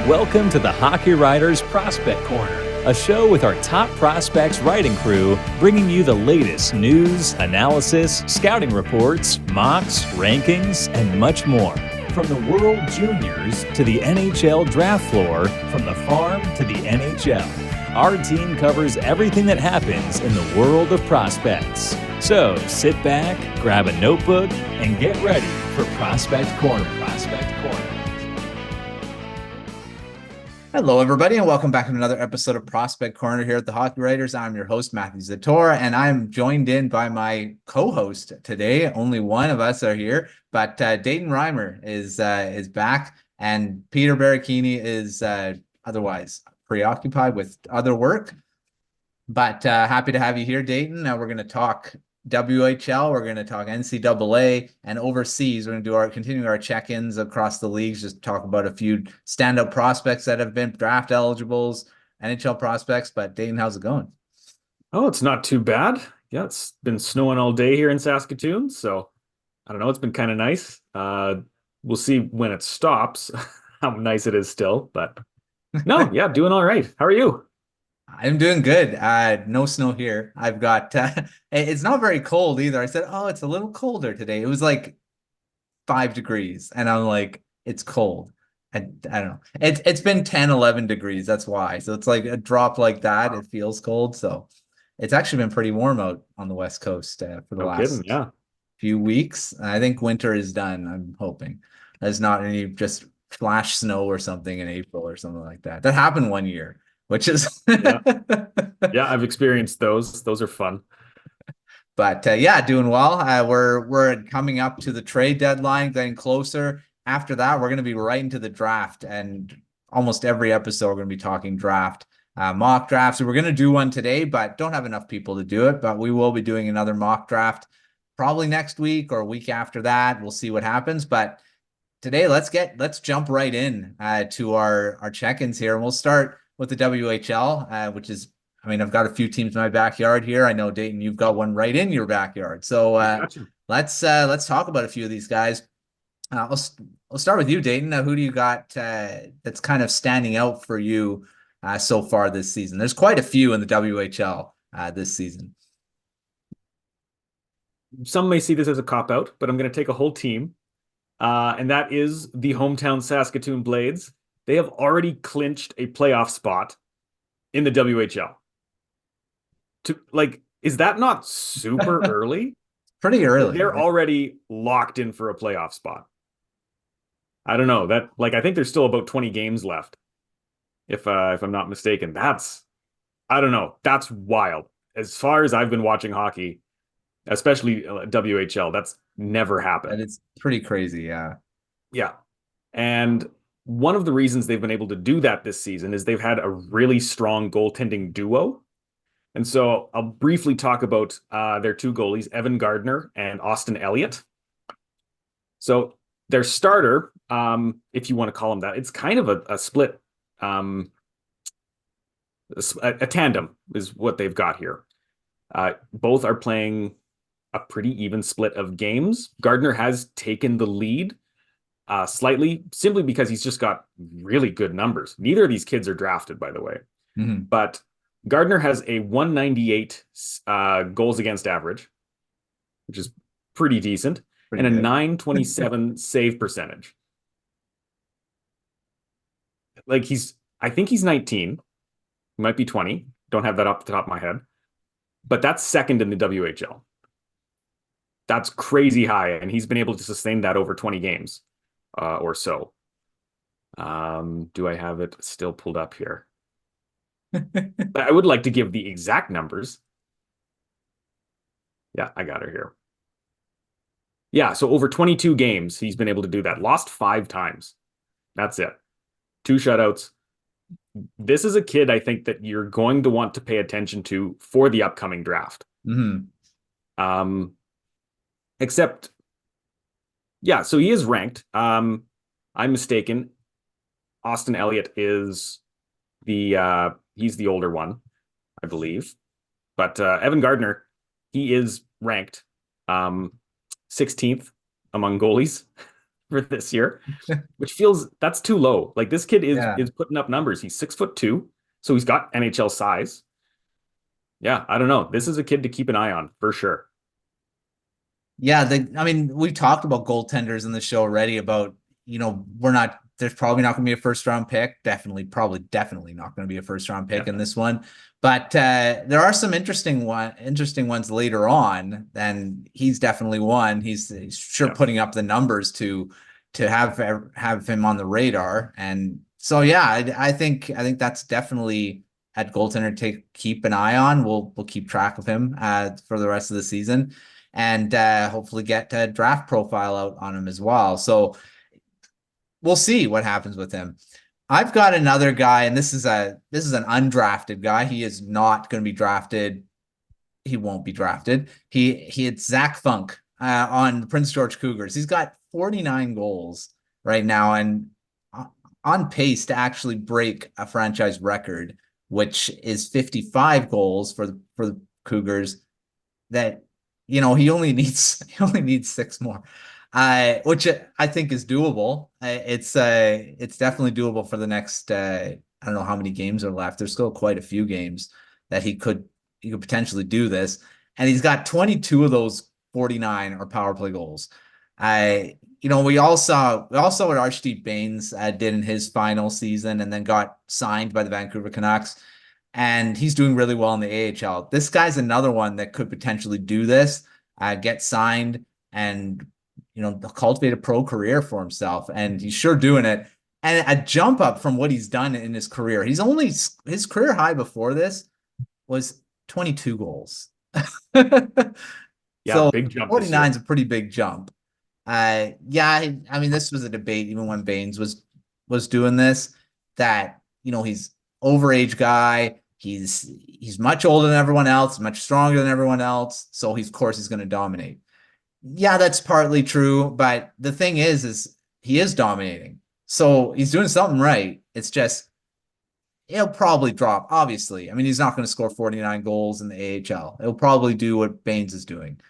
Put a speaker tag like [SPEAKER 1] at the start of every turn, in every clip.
[SPEAKER 1] Welcome to the Hockey Writers Prospect Corner, a show with our top prospects writing crew, bringing you the latest news, analysis, scouting reports, mocks, rankings, and much more. From the World Juniors to the NHL Draft floor, from the farm to the NHL, our team covers everything that happens in the world of prospects. So sit back, grab a notebook, and get ready for Prospect Corner.
[SPEAKER 2] Hello, everybody, and welcome back to another episode of Prospect Corner here at the Hockey Writers. I'm your host, Matthew Zatora, and I'm joined in by my co-host today. Only one of us are here, but Dayton Reimer is back, and Peter Barricchini is otherwise preoccupied with other work. But happy to have you here, Dayton. Now we're going to talk WHL, we're going to talk NCAA, and overseas. We're going to continue our check-ins across the leagues, just talk about a few standout prospects that have been draft eligibles, NHL prospects. But Dayton, how's it going?
[SPEAKER 3] Oh, it's not too bad. Yeah, it's been snowing all day here in Saskatoon, so I don't know, it's been kind of nice. We'll see when it stops how nice it is still, but no, yeah, doing all right. How are you?
[SPEAKER 2] I'm doing good. No snow here. I've got it's not very cold either. I said, oh, it's a little colder today. It was like 5 degrees, and I'm like, it's cold. And I don't know. It's been 10, 11 degrees. That's why. So it's like a drop like that. It feels cold. So it's actually been pretty warm out on the West Coast for the last few weeks. I think winter is done. I'm hoping there's not any just flash snow or something in April or something like that. That happened one year. Which is
[SPEAKER 3] yeah, I've experienced those. Those are fun.
[SPEAKER 2] But yeah, doing well. We're coming up to the trade deadline, getting closer. After that, we're going to be right into the draft, and almost every episode we're going to be talking draft, mock drafts. So we're going to do one today, but don't have enough people to do it. But we will be doing another mock draft probably next week or a week after that. We'll see what happens. But today, let's jump right in to our check-ins here, and we'll start with the WHL, which is, I mean, I've got a few teams in my backyard here. I know, Dayton, you've got one right in your backyard. So let's talk about a few of these guys. I'll start with you, Dayton. Who do you got that's kind of standing out for you so far this season? There's quite a few in the WHL this season.
[SPEAKER 3] Some may see this as a cop-out, but I'm going to take a whole team, and that is the hometown Saskatoon Blades. They have already clinched a playoff spot in the WHL. Is that not super early?
[SPEAKER 2] Pretty early.
[SPEAKER 3] They're already locked in for a playoff spot. I don't know. I think there's still about 20 games left. If I'm not mistaken. I don't know. That's wild. As far as I've been watching hockey, especially WHL, that's never happened.
[SPEAKER 2] And it's pretty crazy, yeah.
[SPEAKER 3] Yeah. And one of the reasons they've been able to do that this season is they've had a really strong goaltending duo. And so I'll briefly talk about their two goalies, Evan Gardner and Austin Elliott. So their starter, if you want to call him that, it's kind of a split, a tandem is what they've got here. Both are playing a pretty even split of games. Gardner has taken the lead slightly, simply because he's just got really good numbers. Neither of these kids are drafted, by the way.
[SPEAKER 2] Mm-hmm.
[SPEAKER 3] But Gardner has a 198 goals against average, which is pretty decent, and a 927 save percentage. I think he's 19. He might be 20. Don't have that off the top of my head. But that's second in the WHL. That's crazy high, and he's been able to sustain that over 20 games. Or so. Do I have it still pulled up here? I would like to give the exact numbers. Yeah, I got her here. Yeah, so over 22 games, he's been able to do that. Lost 5 times. That's it. 2 shutouts. This is a kid I think that you're going to want to pay attention to for the upcoming draft.
[SPEAKER 2] Mm-hmm.
[SPEAKER 3] Except, yeah, so he is ranked. I'm mistaken. Austin Elliott is he's the older one, I believe. But Evan Gardner, he is ranked 16th among goalies for this year, which feels that's too low. Like this kid
[SPEAKER 2] Yeah.
[SPEAKER 3] is putting up numbers. He's 6'2", so he's got NHL size. Yeah, I don't know. This is a kid to keep an eye on for sure.
[SPEAKER 2] Yeah, I mean, we've talked about goaltenders in the show already about, there's probably not going to be a first round pick. Definitely not going to be a first round pick in this one. But there are some interesting ones later on, and he's definitely one. He's sure putting up the numbers to have him on the radar. And so, yeah, I think that's definitely at goaltender to keep an eye on. We'll keep track of him for the rest of the season, and hopefully get a draft profile out on him as well. So we'll see what happens with him. I've got another guy, and this is an undrafted guy. He is not going to be drafted. He won't be drafted. He had Zach Funk on the Prince George Cougars. He's got 49 goals right now, and on pace to actually break a franchise record, which is 55 goals for the Cougars. That he only needs 6 more, which I think is doable. It's definitely doable for the next. I don't know how many games are left. There's still quite a few games that he could potentially do this, and he's got 22 of those 49 are power play goals. We all saw what Archdeep Baines did in his final season, and then got signed by the Vancouver Canucks. And he's doing really well in the AHL. This guy's another one that could potentially do this, get signed, and cultivate a pro career for himself. And he's sure doing it. And a jump up from what he's done in his career. His career high before this was 22 goals.
[SPEAKER 3] Yeah,
[SPEAKER 2] so
[SPEAKER 3] big jump.
[SPEAKER 2] 49 is a pretty big jump. I mean, this was a debate even when Baines was doing this, that he's overage guy. He's much older than everyone else, much stronger than everyone else. So of course he's going to dominate. Yeah, that's partly true. But the thing is he is dominating. So he's doing something right. It's just, he'll probably drop, obviously. I mean, he's not going to score 49 goals in the AHL. He'll probably do what Baines is doing,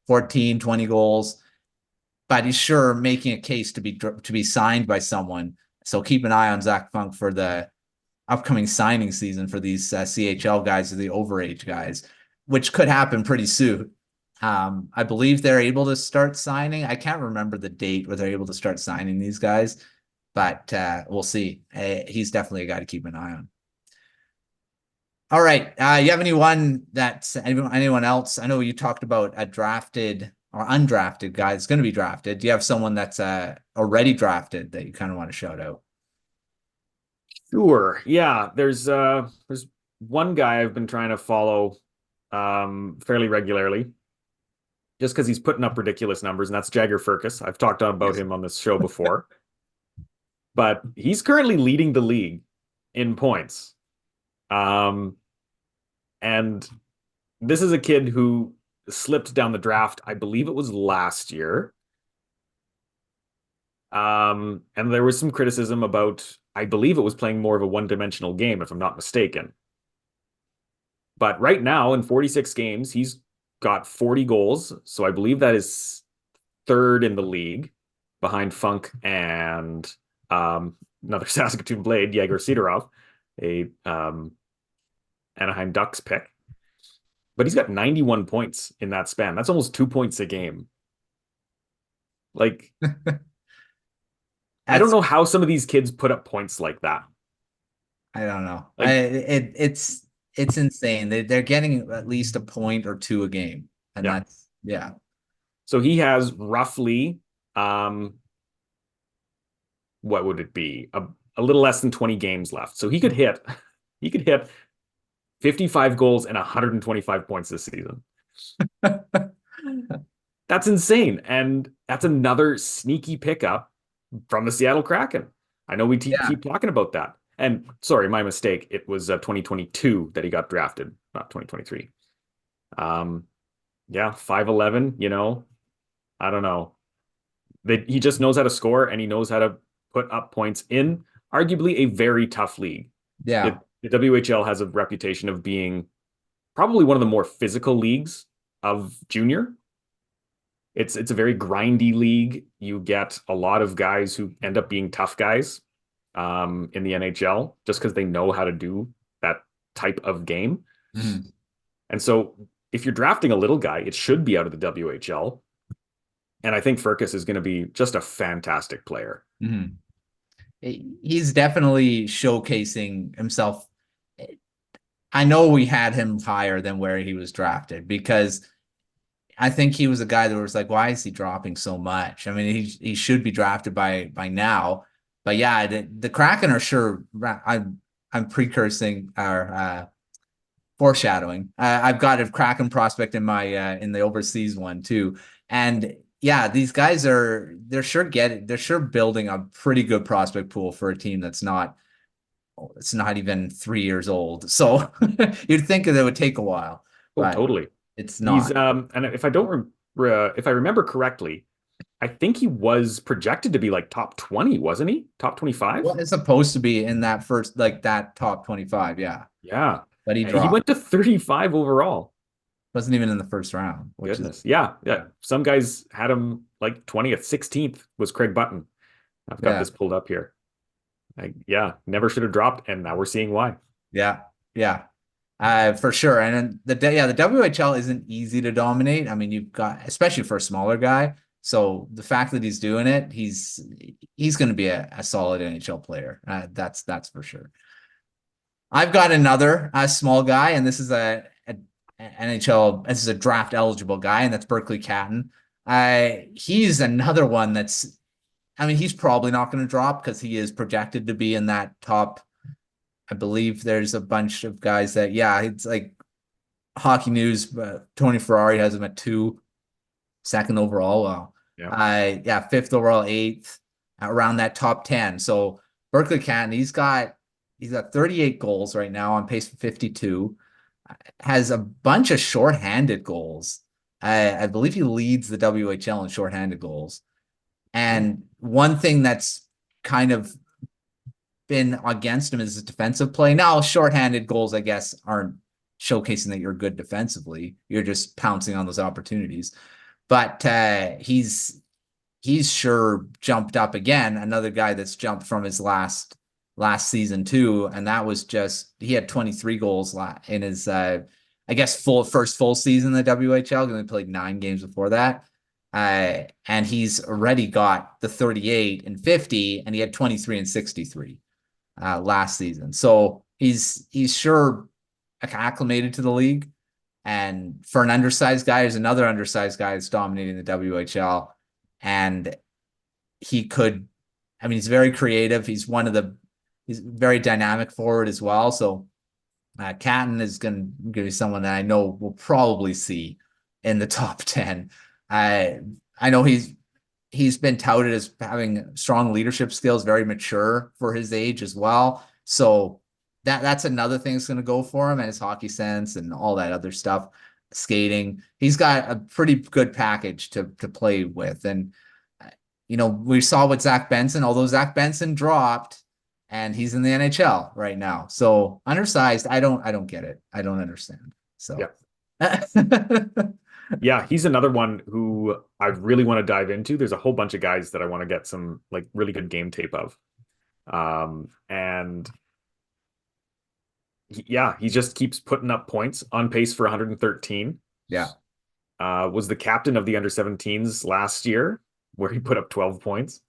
[SPEAKER 2] 14, 20 goals. But he's sure making a case to be signed by someone. So keep an eye on Zach Funk for the upcoming signing season for these CHL guys, or the overage guys, which could happen pretty soon. I believe they're able to start signing. I can't remember the date where they're able to start signing these guys, but we'll see. He's definitely a guy to keep an eye on. All right. You have anyone else? I know you talked about a drafted or undrafted guy that's going to be drafted. Do you have someone that's already drafted that you kind of want to shout out?
[SPEAKER 3] Sure. Yeah, there's one guy I've been trying to follow fairly regularly, just because he's putting up ridiculous numbers, and that's Jagger Firkus. I've talked about him on this show before, but he's currently leading the league in points. And this is a kid who slipped down the draft. I believe it was last year. And there was some criticism about, I believe it was playing more of a one-dimensional game, if I'm not mistaken. But right now, in 46 games, he's got 40 goals. So I believe that is third in the league, behind Funk and another Saskatoon Blade, Jagger Sidorov, a Anaheim Ducks pick. But he's got 91 points in that span. That's almost 2 points a game. Like... I don't know how some of these kids put up points like that.
[SPEAKER 2] I don't know. It's insane. They're getting at least a point or two a game. And that's.
[SPEAKER 3] So he has roughly, what would it be? A little less than 20 games left. So he could hit 55 goals and 125 points this season. That's insane. And that's another sneaky pickup from the Seattle Kraken. I know we keep talking about that. And sorry, my mistake. It was 2022 that he got drafted, not 2023. 5'11", I don't know. He just knows how to score, and he knows how to put up points in arguably a very tough league.
[SPEAKER 2] Yeah.
[SPEAKER 3] The WHL has a reputation of being probably one of the more physical leagues of junior. It's a very grindy league. You get a lot of guys who end up being tough guys in the NHL just because they know how to do that type of game.
[SPEAKER 2] Mhm.
[SPEAKER 3] And so if you're drafting a little guy, it should be out of the WHL. And I think Firkus is going to be just a fantastic player.
[SPEAKER 2] Mhm. He's definitely showcasing himself. I know we had him higher than where he was drafted because I think he was a guy that was like, why is he dropping so much? I mean, he should be drafted by now. But yeah, the Kraken are sure. I'm precursing or foreshadowing. I've got a Kraken prospect in my in the overseas one too, and yeah, these guys they're sure building a pretty good prospect pool for a team that's not. It's not even 3 years old, so you'd think that it would take a while,
[SPEAKER 3] Oh,
[SPEAKER 2] but
[SPEAKER 3] totally.
[SPEAKER 2] it's
[SPEAKER 3] He's
[SPEAKER 2] not.
[SPEAKER 3] and if I don't if I remember correctly, I think he was projected to be like top 20, wasn't he? Top 25?
[SPEAKER 2] Well, it's supposed to be in that first, like that top 25, yeah.
[SPEAKER 3] Yeah.
[SPEAKER 2] But he
[SPEAKER 3] He
[SPEAKER 2] dropped.
[SPEAKER 3] went to 35 overall.
[SPEAKER 2] Wasn't even in the first round, which
[SPEAKER 3] Goodness.
[SPEAKER 2] is
[SPEAKER 3] Yeah. Yeah. Some guys had him like 20th, 16th was Craig Button. I've got
[SPEAKER 2] yeah,
[SPEAKER 3] this pulled up here. Yeah, never should have dropped, and now we're seeing why.
[SPEAKER 2] yeah, yeah. For sure. And then the WHL isn't easy to dominate. I mean, you've got, especially for a smaller guy. So the fact that he's doing it, he's going to be a solid NHL player. That's for sure. I've got another small guy, and this is a NHL. This is a draft eligible guy, and that's Berkly Catton. He's another one that's. I mean, he's probably not going to drop because he is projected to be in that top. I believe there's a bunch of guys that, yeah, it's like Hockey News. Tony Ferrari has him at 2, second overall. Wow.
[SPEAKER 3] Yeah.
[SPEAKER 2] Yeah, 5th overall, 8th, around that top 10. So Berkly Catton, he's got 38 goals right now, on pace for 52. Has a bunch of shorthanded goals. I believe he leads the WHL in shorthanded goals. And one thing that's kind of been against him is his defensive play. Now, shorthanded goals, I guess, aren't showcasing that you're good defensively. You're just pouncing on those opportunities. But he's sure jumped up again. Another guy that's jumped from his last season too, and that was just he had 23 goals in his I guess first full season in the WHL. Because he played 9 games before that. And he's already got the 38 and 50, and he had 23 and 63 last season. So he's sure acclimated to the league. And for an undersized guy, there's another undersized guy that's dominating the WHL. And he could, I mean, he's very creative. He's very dynamic forward as well. So Catton is going to be someone that I know we'll probably see in the top 10. I know he's been touted as having strong leadership skills, very mature for his age as well. So that's another thing that's going to go for him, and his hockey sense and all that other stuff, skating. He's got a pretty good package to play with. And we saw with Zach Benson, although Zach Benson dropped and he's in the NHL right now. So undersized, I don't get it. I don't understand. So
[SPEAKER 3] yeah. Yeah, he's another one who I really want to dive into. There's a whole bunch of guys that I want to get some like really good game tape of. And he just keeps putting up points, on pace for 113.
[SPEAKER 2] Yeah.
[SPEAKER 3] Was the captain of the under-17s last year, where he put up 12 points.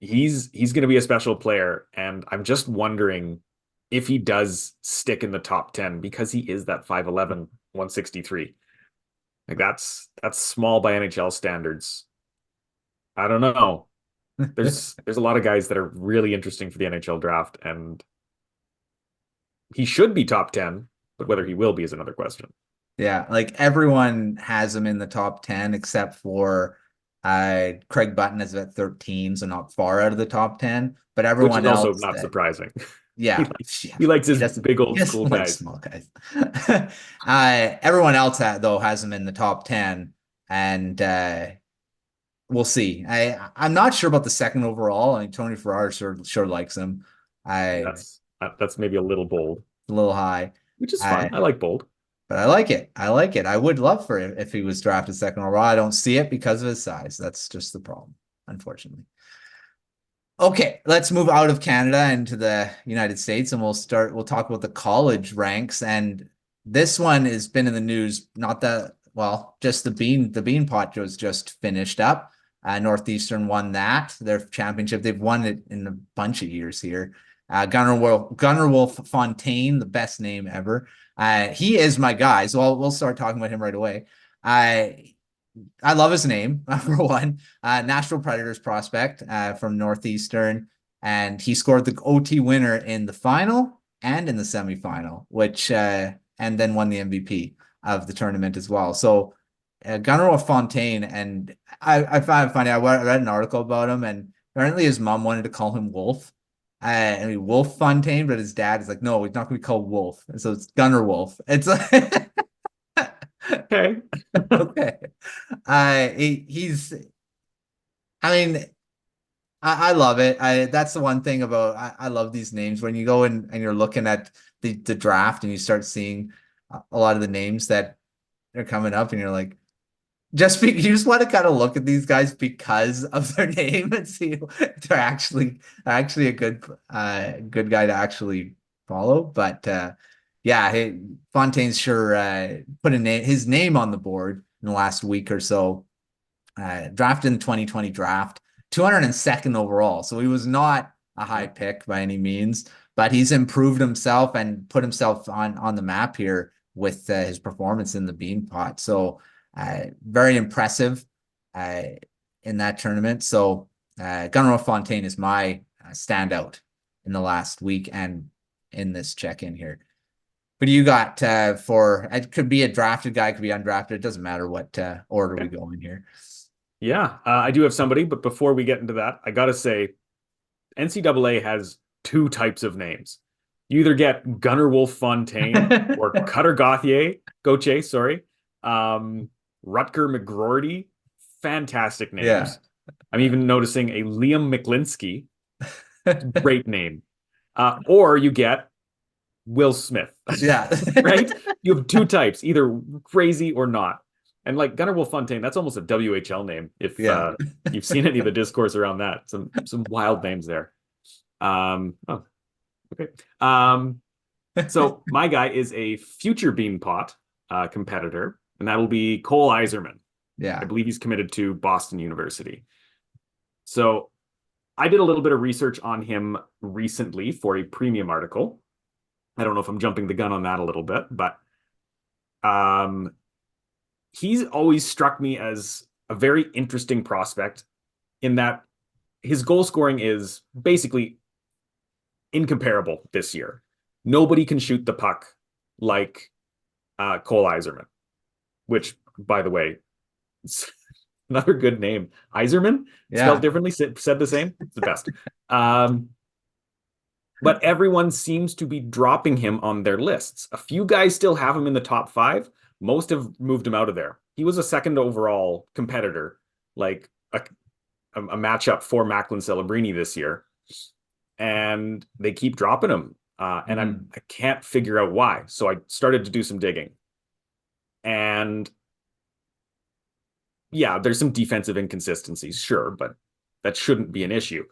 [SPEAKER 3] He's going to be a special player, and I'm just wondering if he does stick in the top 10, because he is that 5'11", 163. Like that's small by NHL standards. I don't know. There's a lot of guys that are really interesting for the NHL draft, and he should be top 10, but whether he will be is another question.
[SPEAKER 2] Yeah, like everyone has him in the top 10 except for Craig Button is at 13, so not far out of the top 10. But everyone
[SPEAKER 3] Which is also
[SPEAKER 2] else,
[SPEAKER 3] not surprising.
[SPEAKER 2] Yeah,
[SPEAKER 3] he likes his big old school guys.
[SPEAKER 2] Small guys. Everyone else though has him in the top 10, and we'll see. I'm not sure about the second overall. I mean, Tony Ferrari sure likes him.
[SPEAKER 3] That's maybe a little bold,
[SPEAKER 2] a little high,
[SPEAKER 3] which is fine. I like bold.
[SPEAKER 2] But I like it. I like it. I would love for it if he was drafted second overall. I don't see it because of his size. That's just the problem, unfortunately. Okay, let's move out of Canada into the United States, and we'll talk about the college ranks. And this one has been in the news, not that, well, just the bean pot was just finished up. Northeastern won their championship. They've won it in a bunch of years here. Gunnarwolfe Fontaine, the best name ever. He is my guy, so we'll start talking about him right away. I love his name, number one. Nashville Predators prospect from Northeastern, and he scored the OT winner in the final and in the semifinal, which and then won the MVP of the tournament as well. So Gunnarwolfe Fontaine, and I found it funny. I read an article about him, and apparently his mom wanted to call him Wolf. I mean Wolf Fontaine, but his dad is like, no, he's not going to be called Wolf, and so it's Gunnarwolfe. It's like
[SPEAKER 3] okay.
[SPEAKER 2] Okay. He's, I mean, I love it. That's the one thing about, I love these names when you go in and you're looking at the draft and you start seeing a lot of the names that are coming up and you're like, you just want to kind of look at these guys because of their name and see if they're actually a good guy to actually follow. But yeah, Fontaine's sure put his name on the board in the last week or so. Drafted in the 2020 draft, 202nd overall. So he was not a high pick by any means, but he's improved himself and put himself on the map here with his performance in the bean pot. So very impressive in that tournament. So Gunnarwolfe Fontaine is my standout in the last week and in this check-in here. What do you got for, it could be a drafted guy, could be undrafted. It doesn't matter what order we go in here.
[SPEAKER 3] Yeah, I do have somebody, but before we get into that, I got to say NCAA has two types of names. You either get Gunnarwolfe Fontaine or Cutter Gauthier, sorry. Rutger McGroarty, fantastic names.
[SPEAKER 2] Yeah.
[SPEAKER 3] I'm even noticing a Liam McLinsky, great name. Or you get Will Smith.
[SPEAKER 2] Yeah.
[SPEAKER 3] Right? You have two types, either crazy or not. And like Gunnarwolfe Fontaine, that's almost a WHL name. If you've seen any of the discourse around that, some wild names there. Okay. So my guy is a future Beanpot competitor, and that'll be Cole Eiserman.
[SPEAKER 2] Yeah.
[SPEAKER 3] I believe he's committed to Boston University. So I did a little bit of research on him recently for a premium article. I don't know if I'm jumping the gun on that a little bit, but he's always struck me as a very interesting prospect in that his goal scoring is basically incomparable this year. Nobody can shoot the puck like Cole Eiserman, which, by the way, it's another good name. Eiserman, spelled differently, said the same. It's the best. But everyone seems to be dropping him on their lists. A few guys still have him in the top 5. Most have moved him out of there. He was a second overall competitor, like a matchup for Macklin Celebrini this year. And they keep dropping him. And I can't figure out why. So I started to do some digging. And yeah, there's some defensive inconsistencies, sure, but that shouldn't be an issue.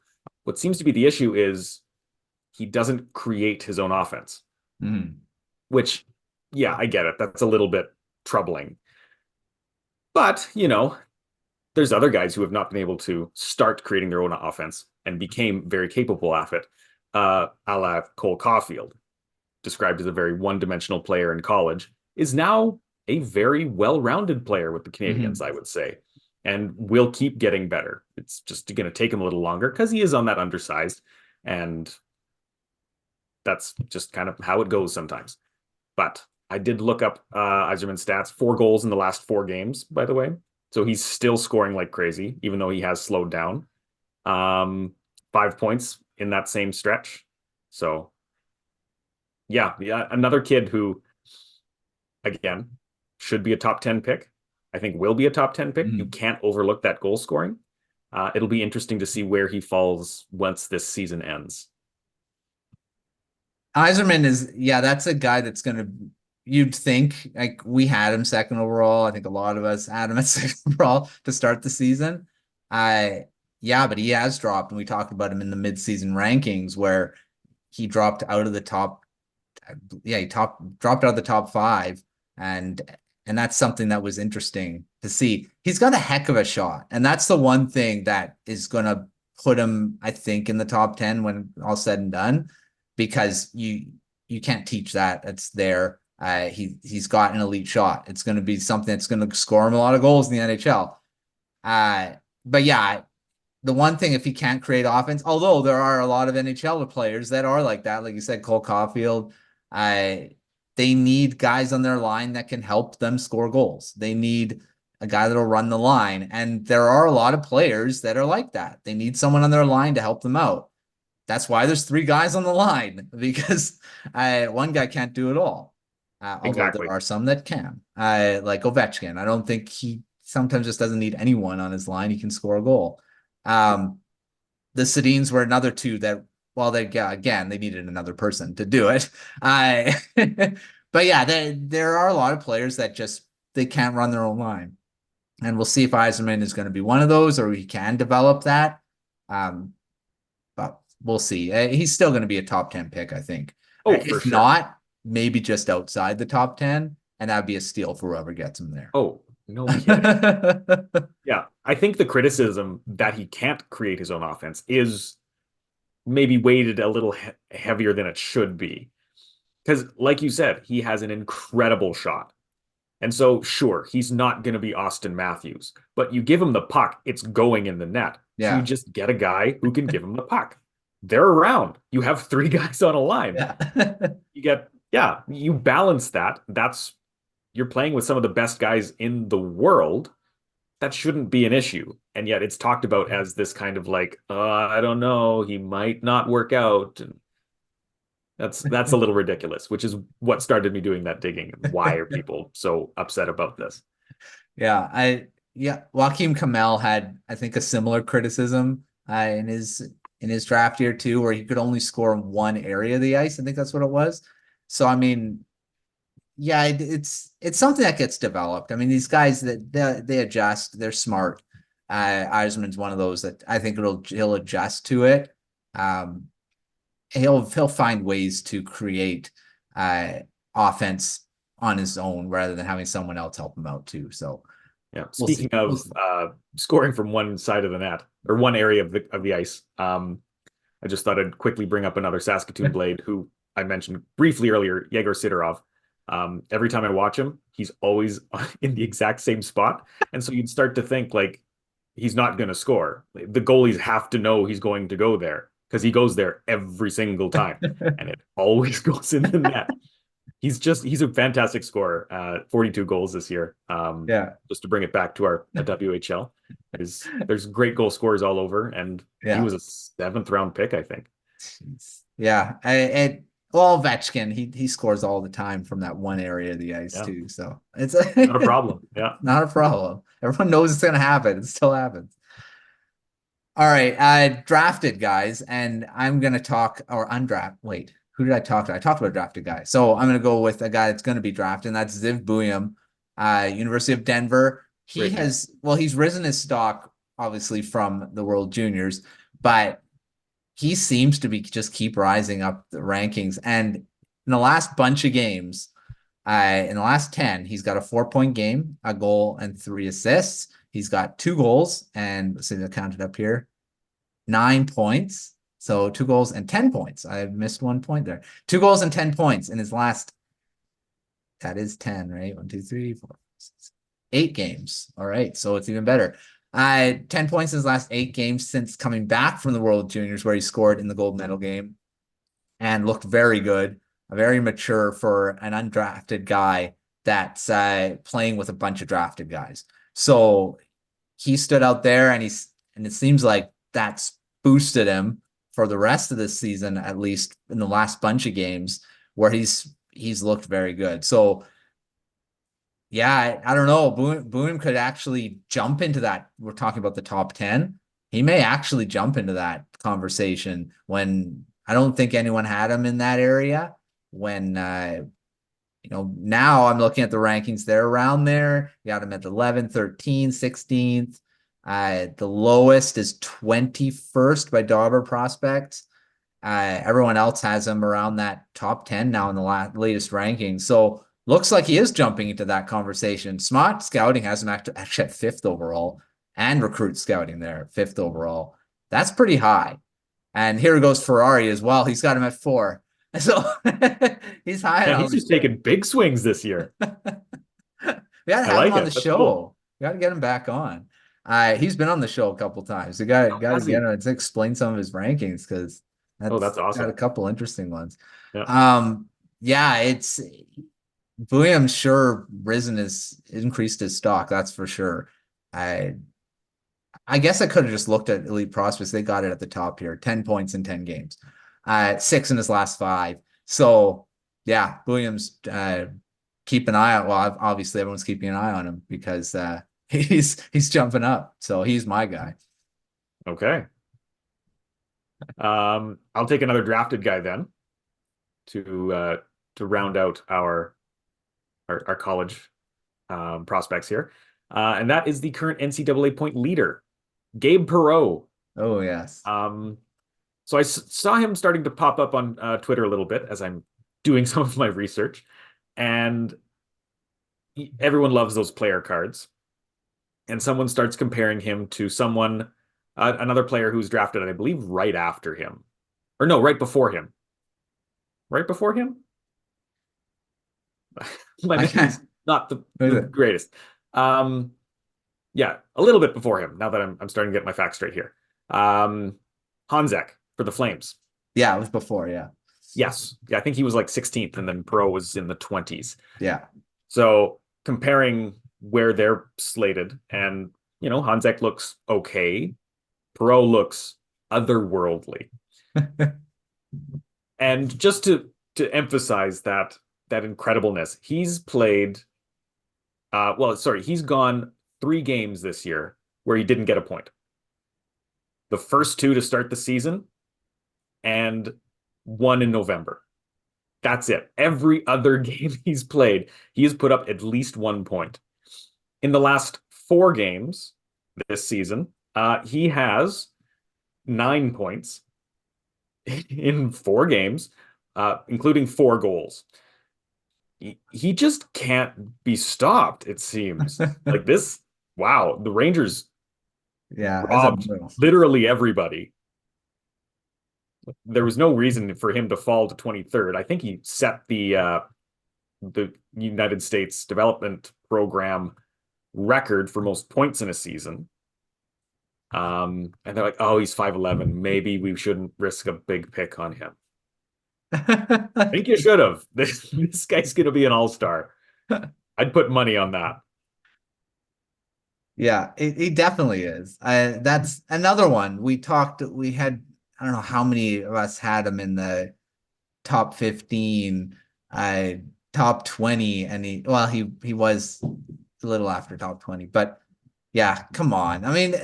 [SPEAKER 3] What seems to be the issue is he doesn't create his own offense, which, yeah, I get it. That's a little bit troubling. But, there's other guys who have not been able to start creating their own offense and became very capable of it, a la Cole Caulfield, described as a very one-dimensional player in college, is now a very well-rounded player with the Canadians, I would say, and will keep getting better. It's just going to take him a little longer because he is on that undersized, and that's just kind of how it goes sometimes. But I did look up Eiserman's stats. 4 goals in the last 4 games, by the way. So he's still scoring like crazy, even though he has slowed down. 5 points in that same stretch. So, yeah, another kid who, again, should be a top 10 pick. I think will be a top 10 pick. You can't overlook that goal scoring. It'll be interesting to see where he falls once this season ends.
[SPEAKER 2] Eiserman is, that's a guy that's going to you'd think like we had him second overall. I think a lot of us had him at second overall to start the season. Yeah, but he has dropped, and we talked about him in the midseason rankings where he dropped out of the top. Yeah, dropped out of the top 5, and that's something that was interesting to see. He's got a heck of a shot, and that's the one thing that is going to put him, I think, in the top 10 when all said and done, because you can't teach that. It's there. He's got an elite shot. It's going to be something that's going to score him a lot of goals in the NHL. But yeah, the one thing, if he can't create offense, although there are a lot of NHL players that are like that, like you said, Cole Caulfield, they need guys on their line that can help them score goals. They need a guy that'll run the line. And there are a lot of players that are like that. They need someone on their line to help them out. That's why there's 3 guys on the line, because one guy can't do it all. Although
[SPEAKER 3] Exactly.
[SPEAKER 2] there are some that can, like Ovechkin. I don't think he sometimes just doesn't need anyone on his line. He can score a goal. The Sedins were another 2 that, well, they needed another person to do it. But yeah, there are a lot of players that just, they can't run their own line. And we'll see if Eiserman is going to be one of those, or he can develop that. But we'll see. He's still going to be a top 10 pick, I think.
[SPEAKER 3] Oh,
[SPEAKER 2] If
[SPEAKER 3] for sure.
[SPEAKER 2] not, maybe just outside the top 10, and that'd be a steal for whoever gets him there.
[SPEAKER 3] Oh, no kidding. Yeah, I think the criticism that he can't create his own offense is maybe weighted a little heavier than it should be. Because, like you said, he has an incredible shot. And so, sure, he's not going to be Austin Matthews, but you give him the puck, it's going in the net.
[SPEAKER 2] Yeah.
[SPEAKER 3] So you just get a guy who can give him the puck. They're around. You have 3 guys on a line.
[SPEAKER 2] Yeah.
[SPEAKER 3] You balance that. You're playing with some of the best guys in the world. That shouldn't be an issue. And yet it's talked about as this kind of like, I don't know, he might not work out. And that's a little ridiculous, which is what started me doing that digging. Why are people so upset about this?
[SPEAKER 2] Yeah, Joakim Kamel had, I think, a similar criticism in his draft year too, where he could only score in one area of the ice. I think that's what it was. So I mean, yeah, it's something that gets developed. I mean, these guys that they adjust, they're smart. Eiserman's one of those that I think he'll adjust to it. He'll find ways to create offense on his own rather than having someone else help him out too. So
[SPEAKER 3] yeah. Speaking of scoring from one side of the net or one area of the ice, I just thought I'd quickly bring up another Saskatoon Blade who I mentioned briefly earlier, Yegor Sidorov. Every time I watch him, he's always in the exact same spot. And so you'd start to think like he's not going to score. The goalies have to know he's going to go there because he goes there every single time and it always goes in the net. He's a fantastic scorer. 42 goals this year. Just to bring it back to our WHL, there's great goal scorers all over, and he was a 7th round pick, I think.
[SPEAKER 2] Yeah, well, Ovechkin, he scores all the time from that one area of the ice too. So it's
[SPEAKER 3] not a problem. Yeah,
[SPEAKER 2] not a problem. Everyone knows it's going to happen. It still happens. All right, drafted guys, and I'm going to talk or undraft. Wait, who did I talk to? I talked about a drafted guy. So I'm going to go with a guy that's going to be drafted, and that's Zeev Buium, University of Denver. He's risen his stock obviously from the World Juniors, but he seems to be just keep rising up the rankings. And in the last bunch of games, in the last 10, he's got a 4-point game, a goal, and 3 assists. He's got 2 goals, and let's see, I counted up here, 9 points. So 2 goals and 10 points. I missed 1 point there. 2 goals and 10 points in his last. That is 10, right? 1, 2, 3, 4, 6, 8 games. All right, so it's even better. 10 points in his last 8 games since coming back from the World Juniors, where he scored in the gold medal game and looked very good, very mature for an undrafted guy that's playing with a bunch of drafted guys. So he stood out there, and it seems like that's boosted him for the rest of the season, at least in the last bunch of games where he's looked very good. So yeah, I don't know. Buium could actually jump into that. We're talking about the top 10. He may actually jump into that conversation when I don't think anyone had him in that area when now I'm looking at the rankings. They're around there. You got him at 11th, 13th, 16th. The lowest is 21st by Dauber Prospects. Everyone else has him around that top 10 now in the latest ranking. So looks like he is jumping into that conversation. Smart Scouting has him actually at 5th overall, and Recruit Scouting there, 5th overall. That's pretty high. And here goes Ferrari as well. He's got him at 4. So he's high.
[SPEAKER 3] And he's just taking big swings this year.
[SPEAKER 2] We gotta have him on the show. Cool. We gotta get him back on. He's been on the show a couple times. We gotta get him to explain some of his rankings, because that's awesome. Got a couple interesting ones. Yeah. It's Buium sure increased his stock, that's for sure. I guess I could have just looked at Elite Prospects. They got it at the top here. 10 points in 10 games. 6 in his last 5. So yeah, Buium's keep an eye out. Well, obviously everyone's keeping an eye on him because he's jumping up. So he's my guy.
[SPEAKER 3] Okay. I'll take another drafted guy then to round out our college prospects here. And that is the current NCAA point leader, Gabe Perreault.
[SPEAKER 2] Oh, yes.
[SPEAKER 3] So I saw him starting to pop up on Twitter a little bit as I'm doing some of my research, and everyone loves those player cards. And someone starts comparing him to someone, another player who's drafted, I believe, right after him. Or no, right before him. Right before him? My memory's not the greatest. Yeah, a little bit before him, now that I'm starting to get my facts straight here. Hanzek for the Flames.
[SPEAKER 2] Yeah, it was before, yeah.
[SPEAKER 3] Yes. Yeah, I think he was like 16th, and then Perreault was in the 20s.
[SPEAKER 2] Yeah.
[SPEAKER 3] So comparing where they're slated, and, Hanzek looks okay. Perreault looks otherworldly. And just to emphasize that incredibleness, he's played, he's gone 3 games this year where he didn't get a point. The first 2 to start the season, and 1 in November. That's it. Every other game he's played, he has put up at least 1 point. In the last 4 games this season, he has 9 points in 4 games, including 4 goals. He just can't be stopped, it seems. Like this, wow, the Rangers robbed literally everybody. There was no reason for him to fall to 23rd. I think he set the United States Development Program record for most points in a season. And they're like, oh, he's 5'11". Maybe we shouldn't risk a big pick on him. I think you should have. This guy's going to be an all-star. I'd put money on that.
[SPEAKER 2] Yeah, he definitely is. That's another one. We had, I don't know how many of us had him in the top 15, top 20, and he was a little after top 20, but yeah, come on. I mean,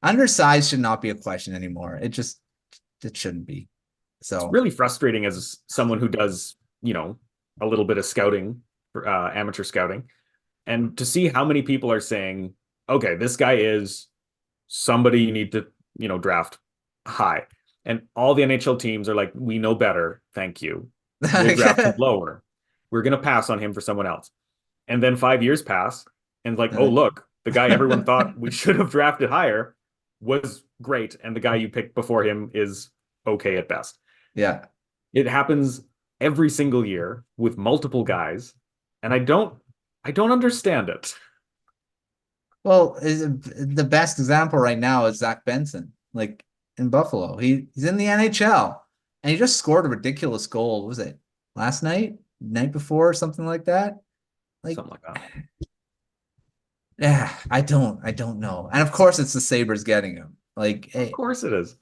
[SPEAKER 2] undersized should not be a question anymore. It shouldn't be. So
[SPEAKER 3] it's really frustrating as someone who does, a little bit of scouting, amateur scouting, and to see how many people are saying, okay, this guy is somebody you need to, draft high. And all the NHL teams are like, we know better. Thank you. We'll draft him lower. We're going to pass on him for someone else. And then 5 years pass, and like, oh, look, the guy everyone thought we should have drafted higher was great. And the guy you picked before him is okay at best.
[SPEAKER 2] Yeah.
[SPEAKER 3] It happens every single year with multiple guys. And I don't understand it.
[SPEAKER 2] Well, the best example right now is Zach Benson, like in Buffalo. He's in the NHL, and he just scored a ridiculous goal. What was it last night before, something like that?
[SPEAKER 3] Something like that.
[SPEAKER 2] Yeah, I don't know. And of course it's the Sabres getting him. Like,
[SPEAKER 3] of course it is.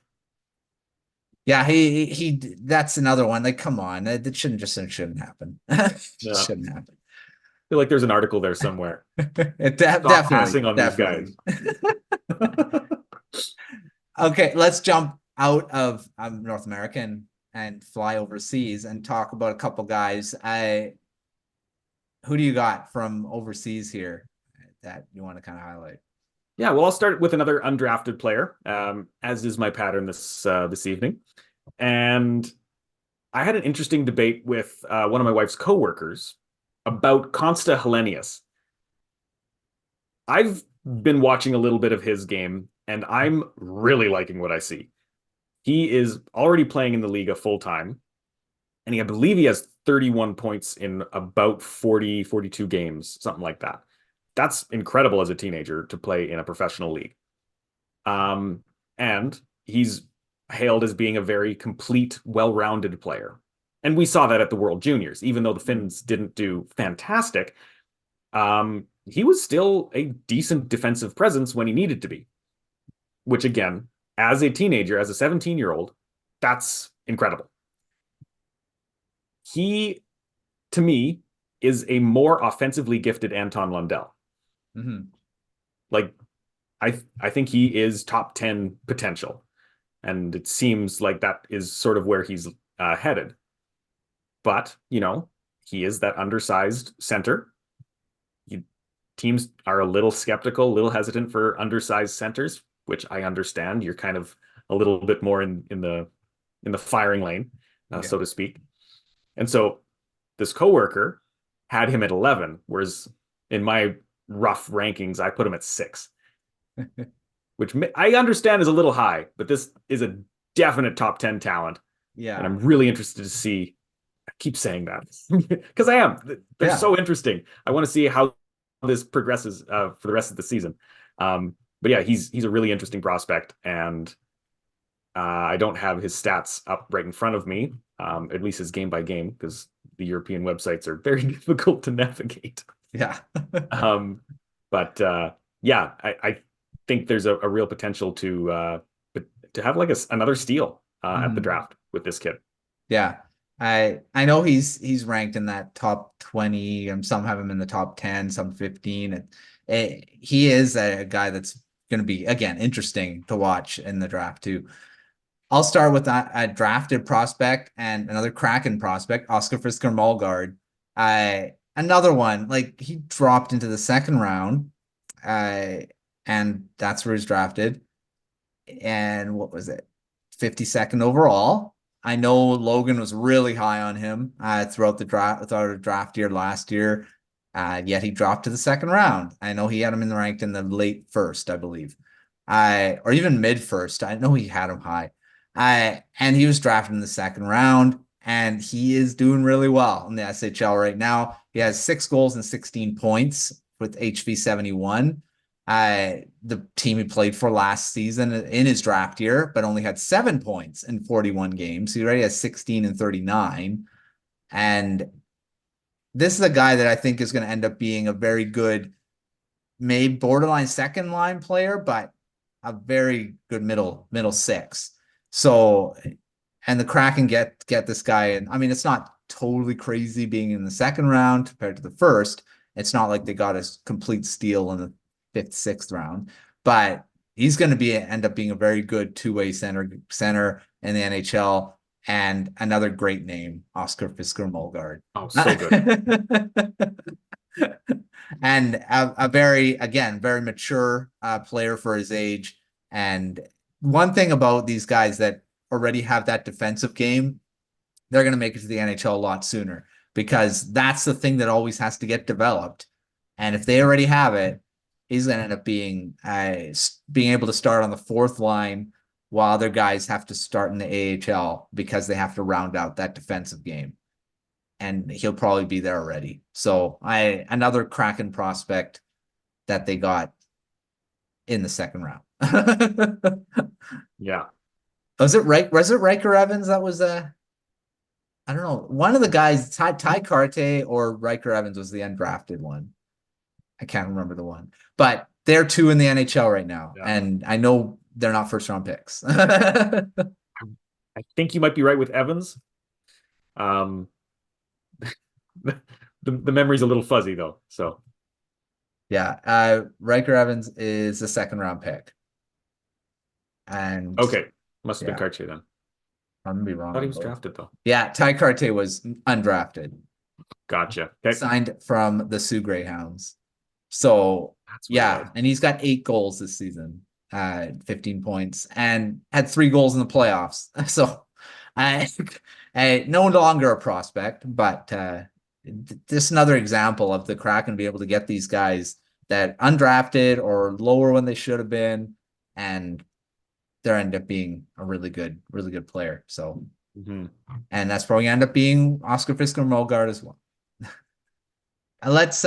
[SPEAKER 2] Yeah, he that's another one. Like, come on. It shouldn't happen. Shouldn't happen.
[SPEAKER 3] I feel like there's an article there somewhere.
[SPEAKER 2] Definitely
[SPEAKER 3] passing on these guys.
[SPEAKER 2] Okay, let's jump out of North American and fly overseas and talk about a couple guys. Who do you got from overseas here that you want to kind of highlight?
[SPEAKER 3] Yeah, well, I'll start with another undrafted player, as is my pattern this evening. And I had an interesting debate with one of my wife's coworkers about Konsta Helenius. I've been watching a little bit of his game, and I'm really liking what I see. He is already playing in the Liiga full time, and I believe he has 31 points in about 40, 42 games, something like that. That's incredible as a teenager to play in a professional league. And he's hailed as being a very complete, well-rounded player. And we saw that at the World Juniors. Even though the Finns didn't do fantastic, he was still a decent defensive presence when he needed to be. Which again, as a teenager, as a 17-year-old, that's incredible. He, to me, is a more offensively gifted Anton Lundell.
[SPEAKER 2] Mm-hmm.
[SPEAKER 3] Like, I think he is top 10 potential. And it seems like that is sort of where he's headed. But, you know, he is that undersized center. Teams are a little skeptical, a little hesitant for undersized centers, which I understand. You're kind of a little bit more in the firing lane, so to speak. And so this coworker had him at 11, whereas in my rough rankings, I put him at 6, which I understand is a little high, but this is a definite top 10 talent.
[SPEAKER 2] Yeah.
[SPEAKER 3] And I'm really interested to see. I keep saying that because I am. They're so interesting. I want to see how this progresses for the rest of the season. But yeah, he's a really interesting prospect, and I don't have his stats up right in front of me, at least his game by game, because the European websites are very difficult to navigate.
[SPEAKER 2] Yeah.
[SPEAKER 3] But yeah, I think there's a real potential to have like another steal at the draft with this kid.
[SPEAKER 2] Yeah. I know he's ranked in that top 20, and some have him in the top 10, some 15. He is a guy that's going to be, again, interesting to watch in the draft too. I'll start with a drafted prospect and another Kraken prospect, Oscar Fisker-Molgaard. Another one, like, he dropped into the second round, and that's where he's drafted. And what was it? 52nd overall. I know Logan was really high on him throughout the draft year last year. Yet he dropped to the second round. I know he had him ranked in the late first, I believe. Or even mid first. I know he had him high. And he was drafted in the second round, and he is doing really well in the SHL right now. He has 6 goals and 16 points with HV 71. The team he played for last season in his draft year, but only had 7 points in 41 games. So he already has 16 and 39. And this is a guy that I think is going to end up being a very good, maybe borderline second line player, but a very good middle 6. So, and the Kraken get this guy. And I mean, it's not totally crazy being in the second round compared to the first. It's not like they got a complete steal in the 5th, 6th round, but he's going to end up being a very good two-way center in the NHL, and another great name, Oscar Fisker-Molgaard.
[SPEAKER 3] Oh, so good.
[SPEAKER 2] And a very mature player for his age. And one thing about these guys that already have that defensive game, they're going to make it to the NHL a lot sooner, because that's the thing that always has to get developed. And if they already have it, he's going to end up being able to start on the 4th line while other guys have to start in the AHL, because they have to round out that defensive game. And he'll probably be there already. So another Kraken prospect that they got in the second round.
[SPEAKER 3] Yeah.
[SPEAKER 2] Was it Riker Evans? That was I don't know. One of the guys, Ty Carte or Riker Evans, was the undrafted one. I can't remember the one, but they're 2 in the NHL right now. Yeah. And I know they're not first round picks.
[SPEAKER 3] I think you might be right with Evans. The memory's a little fuzzy though. So
[SPEAKER 2] yeah, Riker Evans is a second round pick. And
[SPEAKER 3] okay, must have been Cartier then.
[SPEAKER 2] I'm gonna be
[SPEAKER 3] I
[SPEAKER 2] wrong.
[SPEAKER 3] thought he was drafted though.
[SPEAKER 2] Yeah, Ty Carte was undrafted,
[SPEAKER 3] Gotcha. Okay.
[SPEAKER 2] signed from the Sioux Greyhounds. So
[SPEAKER 3] That's what it
[SPEAKER 2] yeah,
[SPEAKER 3] was.
[SPEAKER 2] and he's got 8 goals this season, 15 points, and had 3 goals in the playoffs. So I no longer a prospect, but just another example of the Kraken be able to get these guys that undrafted or lower when they should have been, and they end up being a really good player. So,
[SPEAKER 3] Mhm.
[SPEAKER 2] and that's probably end up being Oscar Fisker-Molgaard as well. Let's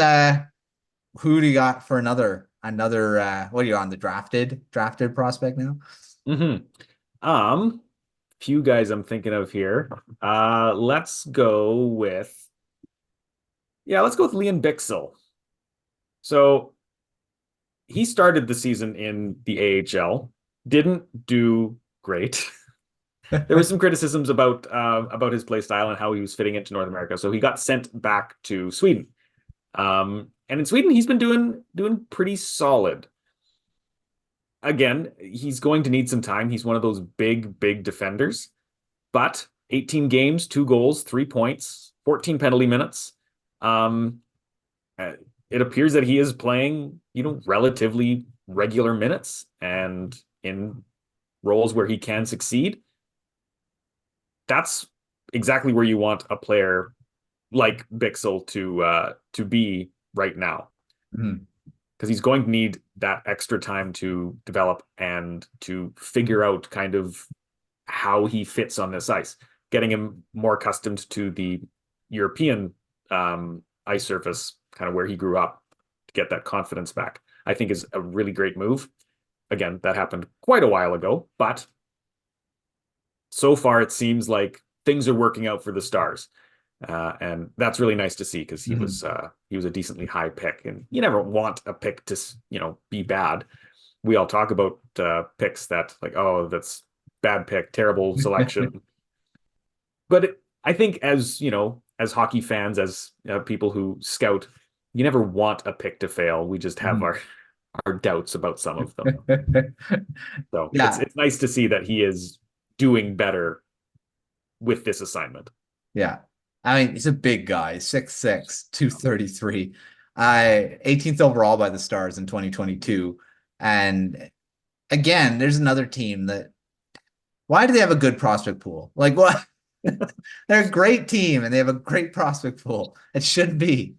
[SPEAKER 2] who do you got for another what are you on, the drafted prospect now?
[SPEAKER 3] Few guys I'm thinking of here. Let's go with Lian Bichsel. So he started the season in the AHL, didn't do great. There was some criticisms about his play style and how he was fitting into North America. So he got sent back to Sweden. And in Sweden, he's been doing pretty solid. Again, he's going to need some time. He's one of those big defenders, but 18 games, 2 goals, 3 points, 14 penalty minutes. It appears that he is playing, relatively regular minutes and in roles where he can succeed. That's exactly where you want a player like Bichsel to be right now.
[SPEAKER 2] Mhm.
[SPEAKER 3] Because he's going to need that extra time to develop and to figure out kind of how he fits on this ice, getting him more accustomed to the European ice surface, kind of where he grew up, to get that confidence back, I think is a really great move. Again, that happened quite a while ago, but so far it seems like things are working out for the Stars. And that's really nice to see, because he was a decently high pick, and you never want a pick to be bad. We all talk about picks that, like, oh, that's bad pick, terrible selection. But I think as hockey fans, as people who scout, you never want a pick to fail. We just have our doubts about some of them. So
[SPEAKER 2] Yeah.
[SPEAKER 3] it's nice to see that he is doing better with this assignment.
[SPEAKER 2] Yeah. I mean, he's a big guy, 6'6", 233, 18th overall by the Stars in 2022. And again, there's another team that, why do they have a good prospect pool? Like, what? They're a great team and they have a great prospect pool. It should be.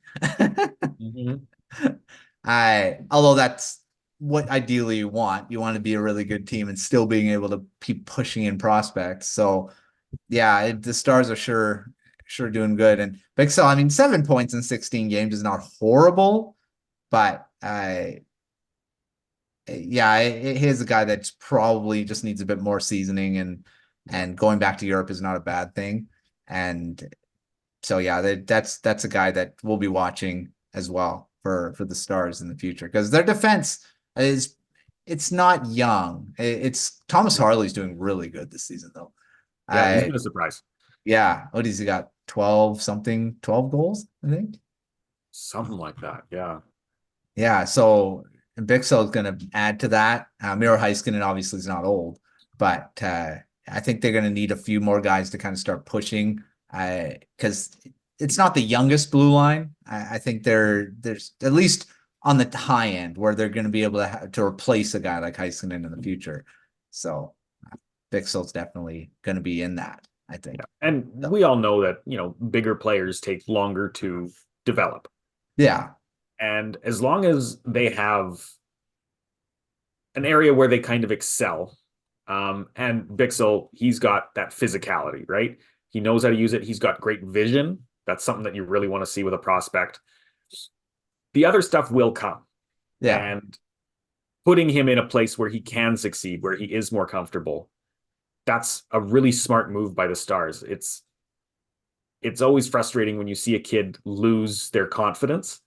[SPEAKER 2] Although that's what ideally you want. You want to be a really good team and still being able to keep pushing in prospects. So yeah, the Stars are sure doing good. And Bichsel, I mean, 7 points in 16 games is not horrible, but he's a guy that's probably just needs a bit more seasoning, and going back to Europe is not a bad thing. And so yeah, that's a guy that we'll be watching as well for the Stars in the future, because their defense it's not young. It's Thomas Harley's doing really good this season though.
[SPEAKER 3] Yeah, he's been a surprise.
[SPEAKER 2] Yeah. What has he got? 12 goals, I think.
[SPEAKER 3] Something like that. Yeah.
[SPEAKER 2] Yeah. So Bichsel is going to add to that. Miro Heiskanen obviously is not old, but I think they're going to need a few more guys to kind of start pushing, because it's not the youngest blue line. I think there's at least on the high end where they're going to be able to replace a guy like Heiskanen in the future. So Bichsel's definitely going to be in that, I think.
[SPEAKER 3] Yeah. And we all know that, bigger players take longer to develop.
[SPEAKER 2] Yeah.
[SPEAKER 3] And as long as they have an area where they kind of excel, and Bichsel, he's got that physicality, right? He knows how to use it. He's got great vision. That's something that you really want to see with a prospect. The other stuff will come.
[SPEAKER 2] Yeah.
[SPEAKER 3] And putting him in a place where he can succeed, where he is more comfortable, that's a really smart move by the Stars. It's always frustrating when you see a kid lose their confidence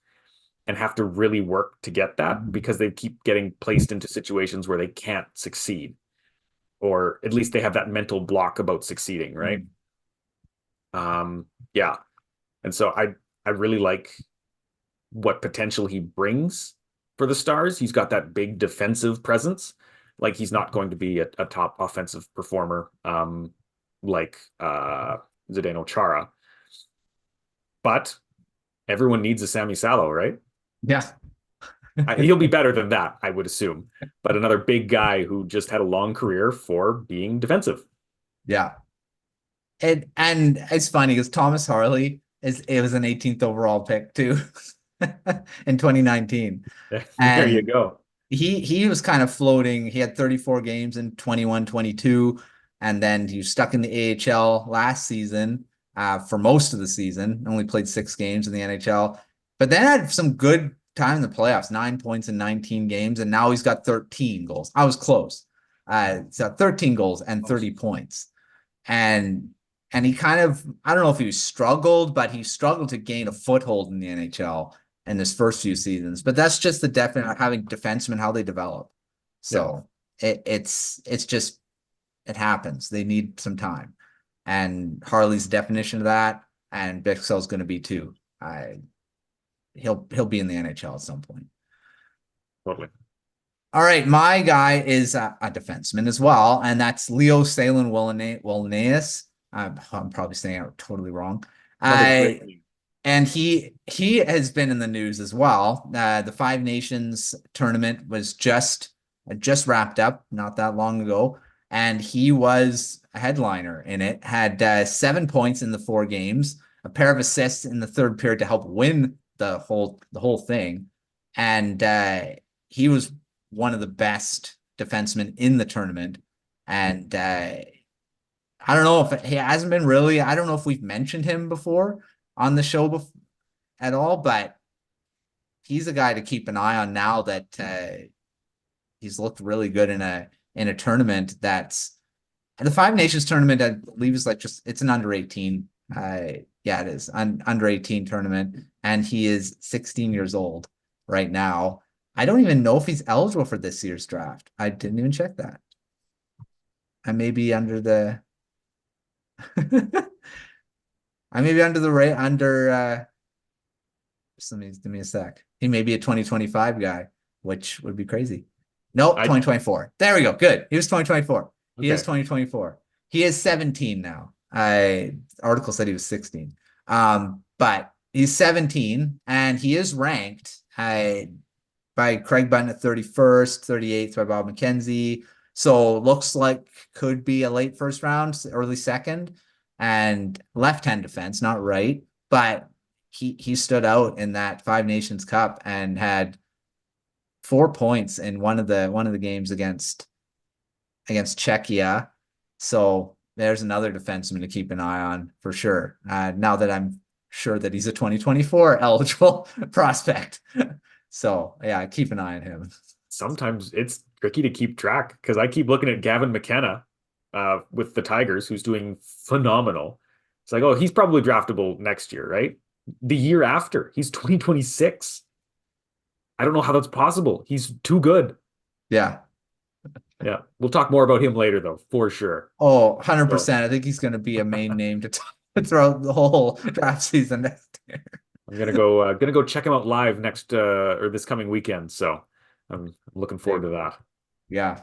[SPEAKER 3] and have to really work to get that, because they keep getting placed into situations where they can't succeed, or at least they have that mental block about succeeding, right? Yeah. And so I really like what potential he brings for the Stars. He's got that big defensive presence. Like, he's not going to be a top offensive performer like Zdeno Chara. But everyone needs a Sammy Salo, right?
[SPEAKER 2] Yeah.
[SPEAKER 3] He'll be better than that, I would assume. But another big guy who just had a long career for being defensive.
[SPEAKER 2] Yeah. And it's funny because Thomas Harley it was an 18th overall pick too in 2019.
[SPEAKER 3] There you
[SPEAKER 2] And
[SPEAKER 3] go.
[SPEAKER 2] he was kind of floating. He had 34 games in 21-22, and then he was stuck in the AHL last season for most of the season. Only played 6 games in the NHL, but then had some good time in the playoffs, 9 points in 19 games, and now he's got 13 goals. I was close. So 13 goals and 30 points. And he kind of, I don't know if he struggled, but he struggled to gain a foothold in the NHL in his first few seasons. But that's just the definition of having defensemen, how they develop. So it's just, it happens. They need some time. And Harley's definition of that, and Bichsel's going to be too. He'll be in the NHL at some point.
[SPEAKER 3] Totally.
[SPEAKER 2] All right, my guy is a defenseman as well, and that's Leo Sahlin Wallenius. I'm probably saying it totally wrong. And he has been in the news as well. The Five Nations tournament was just wrapped up not that long ago, and he was a headliner in it. Had 7 points in the 4 games, a pair of assists in the third period to help win the whole thing, and he was one of the best defensemen in the tournament. And I don't know if he hasn't been really, I don't know if we've mentioned him before on the show at all, but he's a guy to keep an eye on now that he's looked really good in a tournament that's the Five Nations tournament. I believe is like it's an under 18. Yeah, it is an under 18 tournament, and he is 16 years old right now. I don't even know if he's eligible for this year's draft. I didn't even check that. I may be under the just give me a sec. He may be a 2025 guy, which would be crazy. Nope, 2024. There we go. Good. He was 2024. He is 2024. He is 17 now. Article said he was 16. But he's 17 and he is ranked by Craig Button at 31st, 38th by Bob McKenzie. So looks like could be a late first round, early second, and left-hand defense, not right. But he stood out in that Five Nations Cup and had 4 points in one of the games against Czechia. So there's another defenseman to keep an eye on for sure. Now that I'm sure that he's a 2024 eligible prospect. So yeah, keep an eye on him.
[SPEAKER 3] Sometimes it's tricky to keep track because I keep looking at Gavin McKenna with the Tigers, who's doing phenomenal. It's like, oh, he's probably draftable next year, right? The year after, he's 2026. I don't know how that's possible. He's too good.
[SPEAKER 2] Yeah.
[SPEAKER 3] Yeah. We'll talk more about him later, though, for sure.
[SPEAKER 2] Oh, 100%. I think he's going to be a main name to throughout the whole draft season next year.
[SPEAKER 3] I'm gonna go check him out live next or this coming weekend. So I'm looking forward to that.
[SPEAKER 2] Yeah.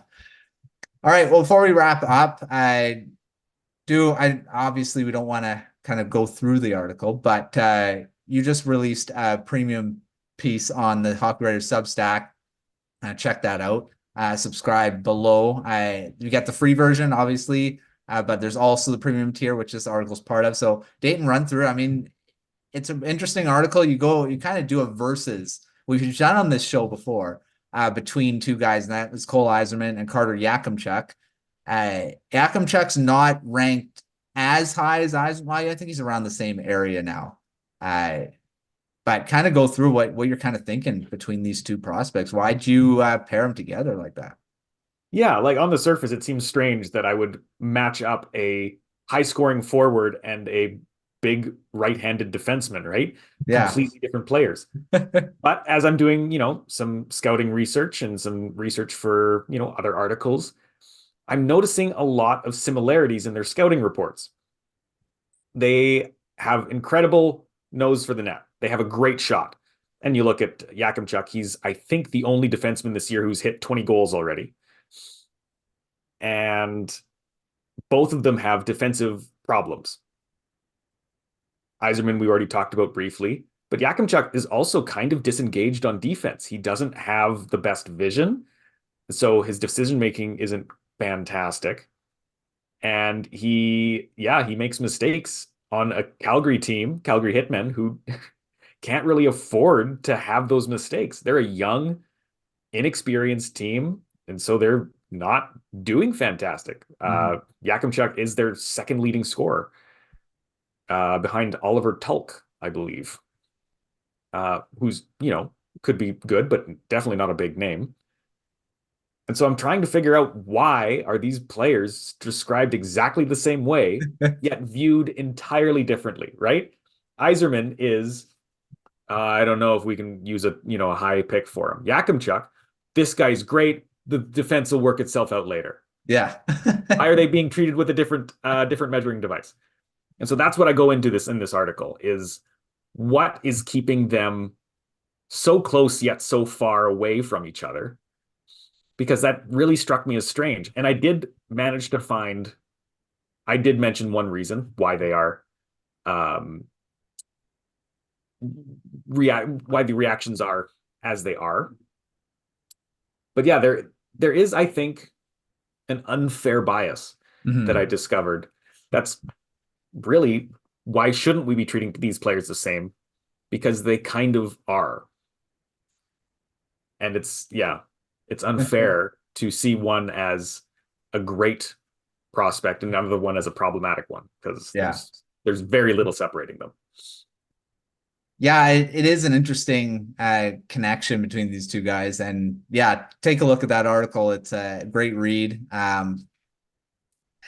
[SPEAKER 2] All right. Well, before we wrap up, I obviously we don't want to kind of go through the article, but you just released a premium piece on the Hockey Writers Substack. Check that out. Subscribe below. You get the free version, obviously, but there's also the premium tier, which this article is part of. So Dayton run through. I mean, it's an interesting article. You kind of do a versus. We've done on this show before between two guys, and that was Cole Eiserman and Carter Yakimchuk. Yakimchuk's not ranked as high as Eiserman. I think he's around the same area now. But kind of go through what you're kind of thinking between these two prospects. Why'd you pair them together like that?
[SPEAKER 3] Yeah, like on the surface, it seems strange that I would match up a high-scoring forward and a big right-handed defenseman, right?
[SPEAKER 2] Yeah.
[SPEAKER 3] Completely different players. But as I'm doing, some scouting research and some research for, other articles, I'm noticing a lot of similarities in their scouting reports. They have incredible nose for the net. They have a great shot. And you look at Yakimchuk, he's, I think, the only defenseman this year who's hit 20 goals already. both of them have defensive problems. Eiserman, we already talked about briefly, but Yakimchuk is also kind of disengaged on defense. He doesn't have the best vision, so his decision-making isn't fantastic. And he makes mistakes on a Calgary team, Calgary Hitmen, who can't really afford to have those mistakes. They're a young, inexperienced team, and so they're not doing fantastic. Yakimchuk is their second leading scorer, behind Oliver Tulk, I believe, who's, could be good, but definitely not a big name. And so I'm trying to figure out, why are these players described exactly the same way, yet viewed entirely differently, right? Eiserman is, I don't know if we can use a high pick for him. Yakimchuk, this guy's great. The defense will work itself out later.
[SPEAKER 2] Yeah.
[SPEAKER 3] Why are they being treated with a different measuring device? And so that's what I go into in this article, is what is keeping them so close yet so far away from each other? Because that really struck me as strange. And I did manage to find, I did mention one reason why they are, why the reactions are as they are. But yeah, there is, I think, an unfair bias that I discovered. That's really, why shouldn't we be treating these players the same? Because they kind of are. And it's unfair to see one as a great prospect and another one as a problematic one, because there's very little separating them.
[SPEAKER 2] Yeah, it is an interesting connection between these two guys. And yeah, take a look at that article. It's a great read.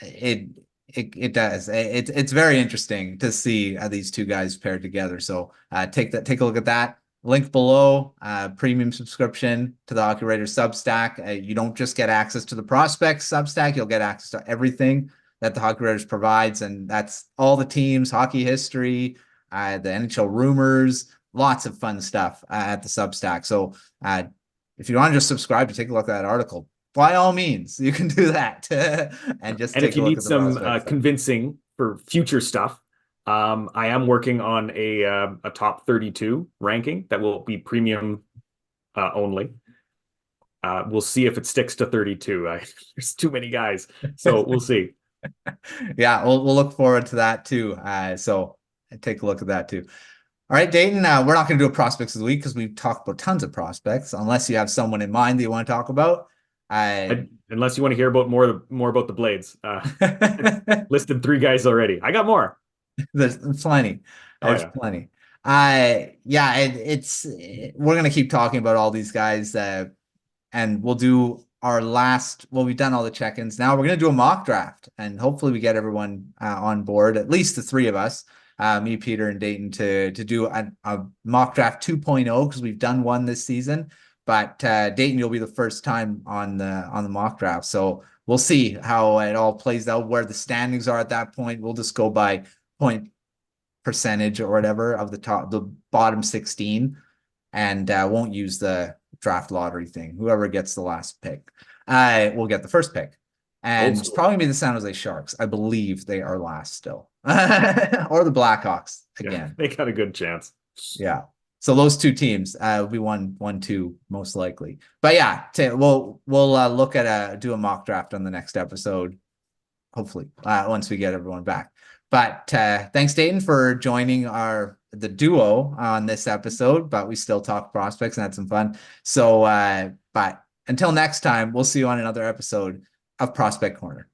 [SPEAKER 2] It does. It's very interesting to see these two guys paired together. So take a look at that. Link below, premium subscription to the Hockey Writers Substack. You don't just get access to the Prospects Substack, you'll get access to everything that the Hockey Writers provides. And that's all the teams, hockey history, the NHL rumors, lots of fun stuff at the Substack. So if you want to just subscribe to take a look at that article, by all means, you can do that. And
[SPEAKER 3] if you need some convincing for future stuff, I am working on a top 32 ranking that will be premium only. We'll see if it sticks to 32. There's too many guys, so we'll see.
[SPEAKER 2] Yeah, we'll look forward to that too. So take a look at that too. All right, Dayton, we're not going to do a prospects of the week because we've talked about tons of prospects, unless you have someone in mind that you want to talk about.
[SPEAKER 3] Unless you want to hear about more about the Blades. Listed 3 guys already. I got more.
[SPEAKER 2] There's plenty. There's plenty. It's we're gonna keep talking about all these guys, and we'll do our last. Well, we've done all the check-ins. Now we're gonna do a mock draft, and hopefully we get everyone on board. At least the 3 of us, me, Peter, and Dayton, to do a mock draft 2.0, because we've done one this season. But Dayton, you'll be the first time on the mock draft, so we'll see how it all plays out, where the standings are at that point. We'll just go by point percentage or whatever of the bottom 16, and won't use the draft lottery thing. Whoever gets the last pick will get the first pick, and it's probably gonna be the San Jose Sharks. I believe they are last still. Or the Blackhawks again.
[SPEAKER 3] They got a good chance.
[SPEAKER 2] Yeah, so those 2 teams will be 1-2 most likely. But yeah, we'll look at do a mock draft on the next episode, hopefully, once we get everyone back. But thanks, Dayton, for joining the duo on this episode. But we still talk prospects and had some fun. So, but until next time, we'll see you on another episode of Prospect Corner.